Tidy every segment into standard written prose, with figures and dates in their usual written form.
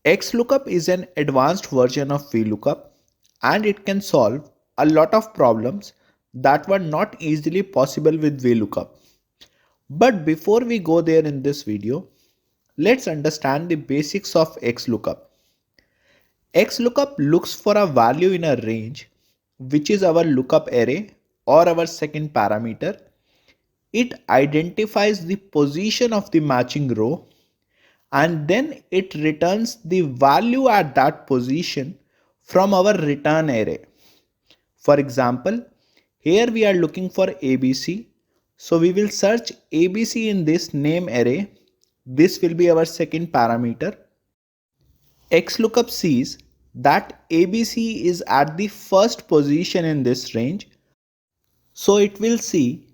XLOOKUP is an advanced version of VLOOKUP and it can solve a lot of problems that were not easily possible with VLOOKUP. But before we go there in this video, let's understand the basics of XLOOKUP. XLOOKUP looks for a value in a range, which is our lookup array or our second parameter. It identifies the position of the matching row and then it returns the value at that position from our return array. For example, here we are looking for ABC. So we will search ABC in this name array. This will be our second parameter. XLOOKUP sees that ABC is at the first position in this range. So it will see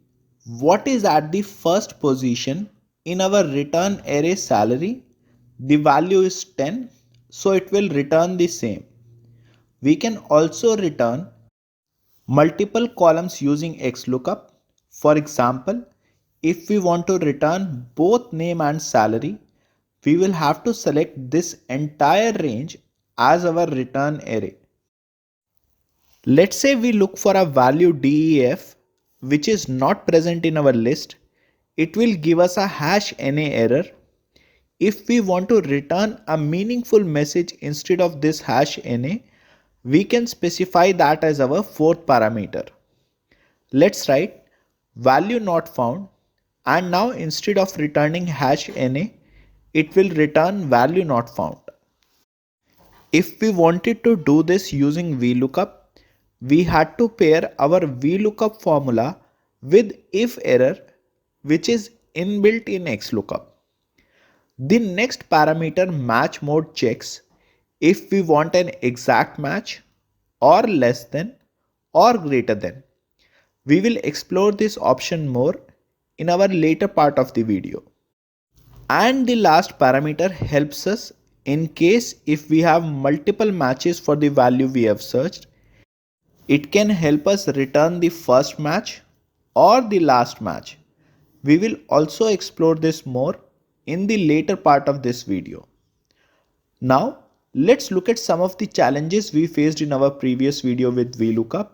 what is at the first position in our return array salary. The value is 10, so it will return the same. We can also return multiple columns using XLOOKUP. For example, if we want to return both name and salary, we will have to select this entire range as our return array. Let's say we look for a value DEF which is not present in our list. It will give us a #NA error. If we want to return a meaningful message instead of this #NA, we can specify that as our fourth parameter. Let's write value not found, and now instead of returning #NA, it will return value not found. If we wanted to do this using VLOOKUP, we had to pair our VLOOKUP formula with if error, which is inbuilt in XLOOKUP. The next parameter match mode checks if we want an exact match or less than or greater than. We will explore this option more in our later part of the video. And the last parameter helps us in case if we have multiple matches for the value we have searched. It can help us return the first match or the last match. We will also explore this more in the later part of this video. Now, let's look at some of the challenges we faced in our previous video with VLOOKUP,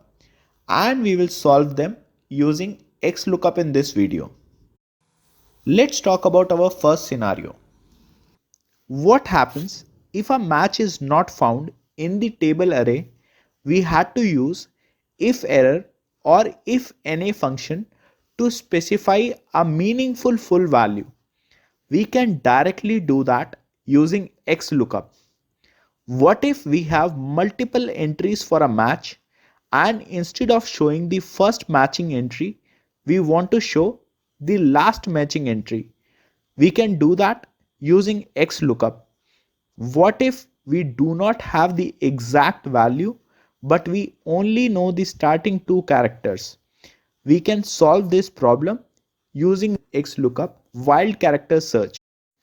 and we will solve them using XLOOKUP in this video. Let's talk about our first scenario. What happens if a match is not found in the table array? We had to use if error or if NA function to specify a meaningful full value. We can directly do that using XLOOKUP. What if we have multiple entries for a match and instead of showing the first matching entry, we want to show the last matching entry? We can do that using XLOOKUP. What if we do not have the exact value but we only know the starting two characters? We can solve this problem using XLOOKUP wild character search.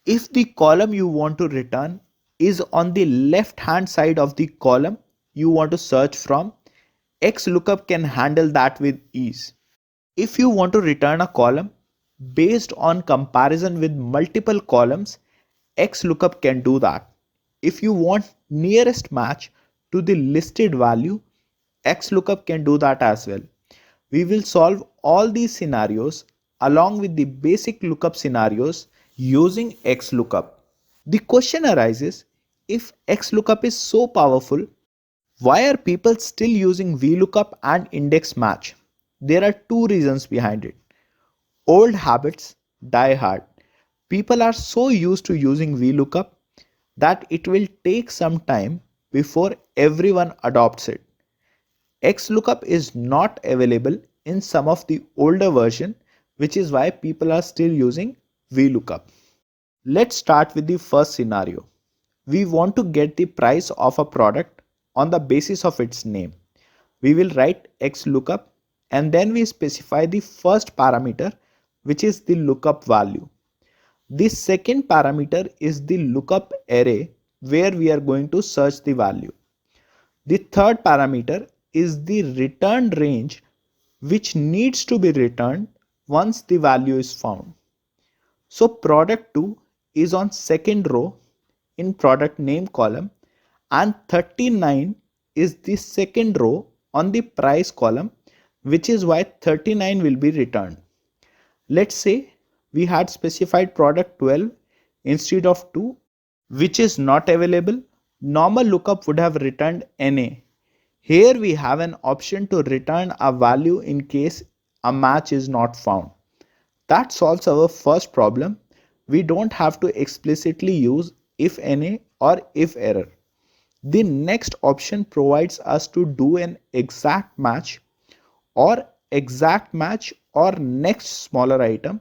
If the column you want to return is on the left hand side of the column you want to search from, XLOOKUP can handle that with ease. If you want to return a column based on comparison with multiple columns, XLOOKUP can do that. If you want nearest match to the listed value, XLOOKUP can do that as well. We will solve all these scenarios along with the basic lookup scenarios using XLOOKUP. The question arises, if XLOOKUP is so powerful, why are people still using VLOOKUP and index match? There are two reasons behind it. Old habits die hard. People are so used to using VLOOKUP that it will take some time before everyone adopts it. XLOOKUP is not available in some of the older version, which is why people are still using VLOOKUP. Let's start with the first scenario. We want to get the price of a product on the basis of its name. We will write XLOOKUP and then we specify the first parameter, which is the lookup value. The second parameter is the lookup array where we are going to search the value. The third parameter is the return range which needs to be returned once the value is found. So product 2 is on second row in product name column and 39 is the second row on the price column, which is why 39 will be returned. Let's say we had specified product 12 instead of 2, which is not available. Normal lookup would have returned NA. Here we have an option to return a value in case a match is not found. That solves our first problem. We don't have to explicitly use if NA or if error. The next option provides us to do an exact match or next smaller item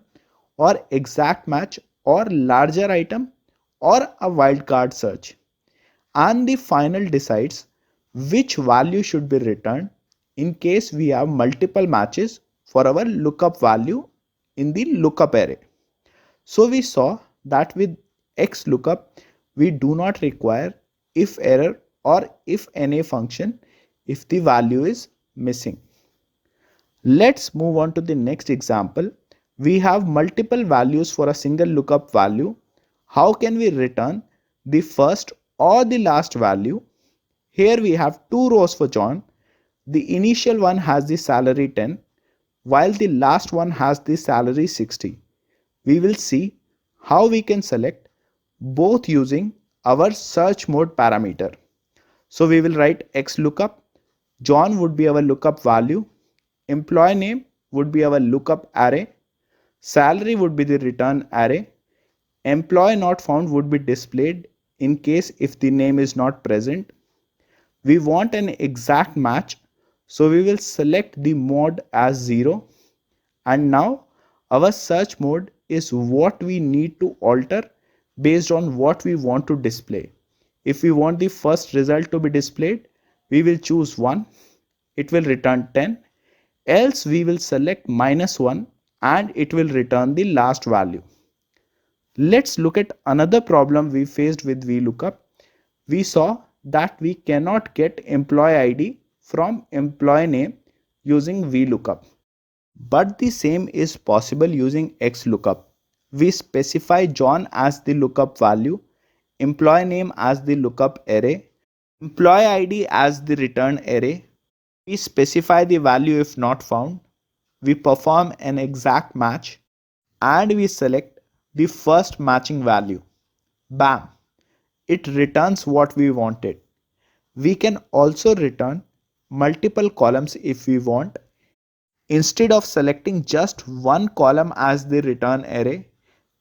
or exact match or larger item or a wildcard search. And the final decides which value should be returned in case we have multiple matches for our lookup value in the lookup array. So we saw that with XLOOKUP, we do not require if error or if NA function if the value is missing. Let's move on to the next example. We have multiple values for a single lookup value. How can we return the first or the last value? Here we have two rows for John. The initial one has the salary 10 while the last one has the salary 60. We will see how we can select both using our search mode parameter. So we will write XLOOKUP. John would be our lookup value. Employee name would be our lookup array. Salary would be the return array. Employee not found would be displayed in case if the name is not present. We want an exact match, so we will select the mode as 0. And now our search mode is what we need to alter based on what we want to display. If we want the first result to be displayed, we will choose 1. It will return 10. Else we will select -1 and it will return the last value. Let's look at another problem we faced with VLOOKUP. We saw that we cannot get employee ID from employee name using VLOOKUP. But the same is possible using XLOOKUP. We specify John as the lookup value, employee name as the lookup array, employee ID as the return array. We specify the value if not found. We perform an exact match and we select the first matching value. Bam! It returns what we wanted. We can also return multiple columns if we want. Instead of selecting just one column as the return array,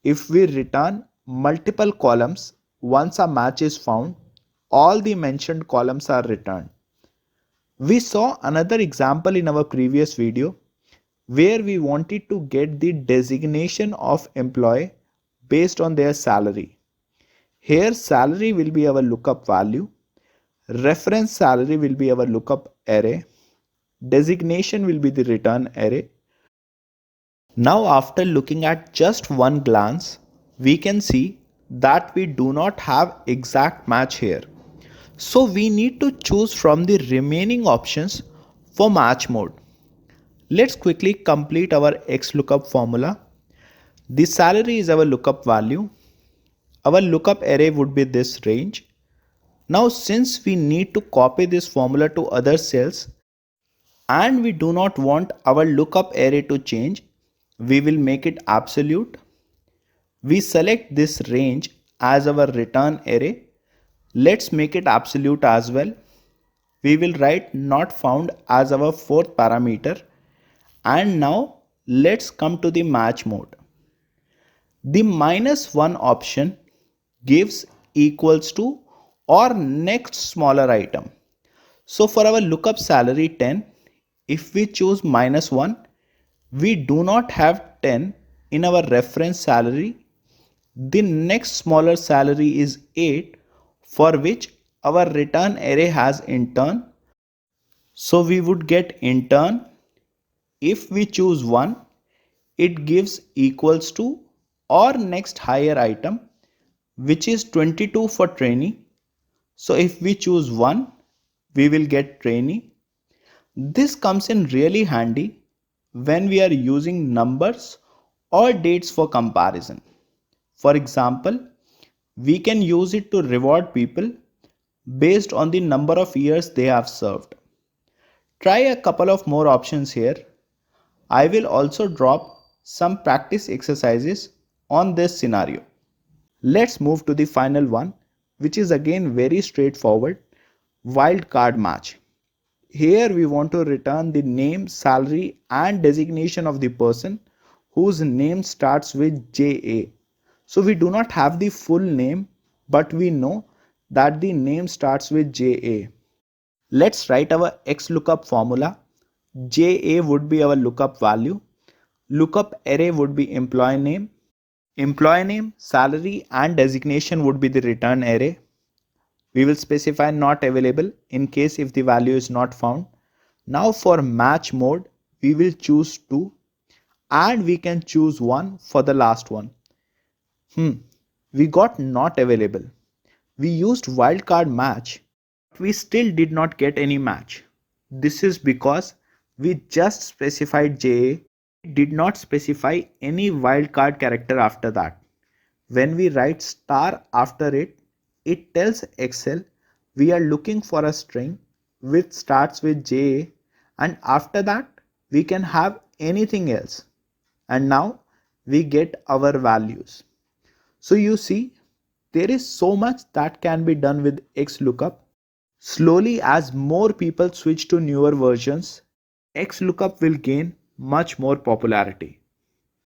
if we return multiple columns, once a match is found, all the mentioned columns are returned. We saw another example in our previous video where we wanted to get the designation of employee based on their salary. Here salary will be our lookup value, reference salary will be our lookup array, designation will be the return array. Now after looking at just one glance, we can see that we do not have exact match here. So we need to choose from the remaining options for match mode. Let's quickly complete our XLOOKUP formula. The salary is our lookup value. Our lookup array would be this range. Now since we need to copy this formula to other cells and we do not want our lookup array to change, we will make it absolute. We select this range as our return array. Let's make it absolute as well. We will write not found as our fourth parameter. And now let's come to the match mode. The -1 option gives equals to or next smaller item. So for our lookup salary 10, if we choose -1, we do not have 10 in our reference salary. The next smaller salary is 8, for which our return array has intern. So we would get intern. If we choose 1, it gives equals to or next higher item, which is 22 for trainee. So if we choose 1, we will get trainee. This comes in really handy when we are using numbers or dates for comparison. For example, We can use it to reward people based on the number of years they have served. Try a couple of more options here. I will also drop some practice exercises on this scenario. Let's move to the final one, which is again very straightforward: wildcard match. Here we want to return the name, salary, and designation of the person whose name starts with JA. So we do not have the full name, but we know that the name starts with JA. Let's write our XLOOKUP formula. JA would be our lookup value. Lookup array would be employee name. Employee name, salary, and designation would be the return array. We will specify not available in case if the value is not found. Now for match mode, we will choose 2 and we can choose 1 for the last one. We got not available. We used wildcard match, but we still did not get any match. This is because we just specified JA, did not specify any wildcard character after that. When we write star after it, it tells Excel we are looking for a string which starts with JA, and after that we can have anything else. And now we get our values. So you see, there is so much that can be done with XLOOKUP. Slowly, as more people switch to newer versions, XLOOKUP will gain much more popularity.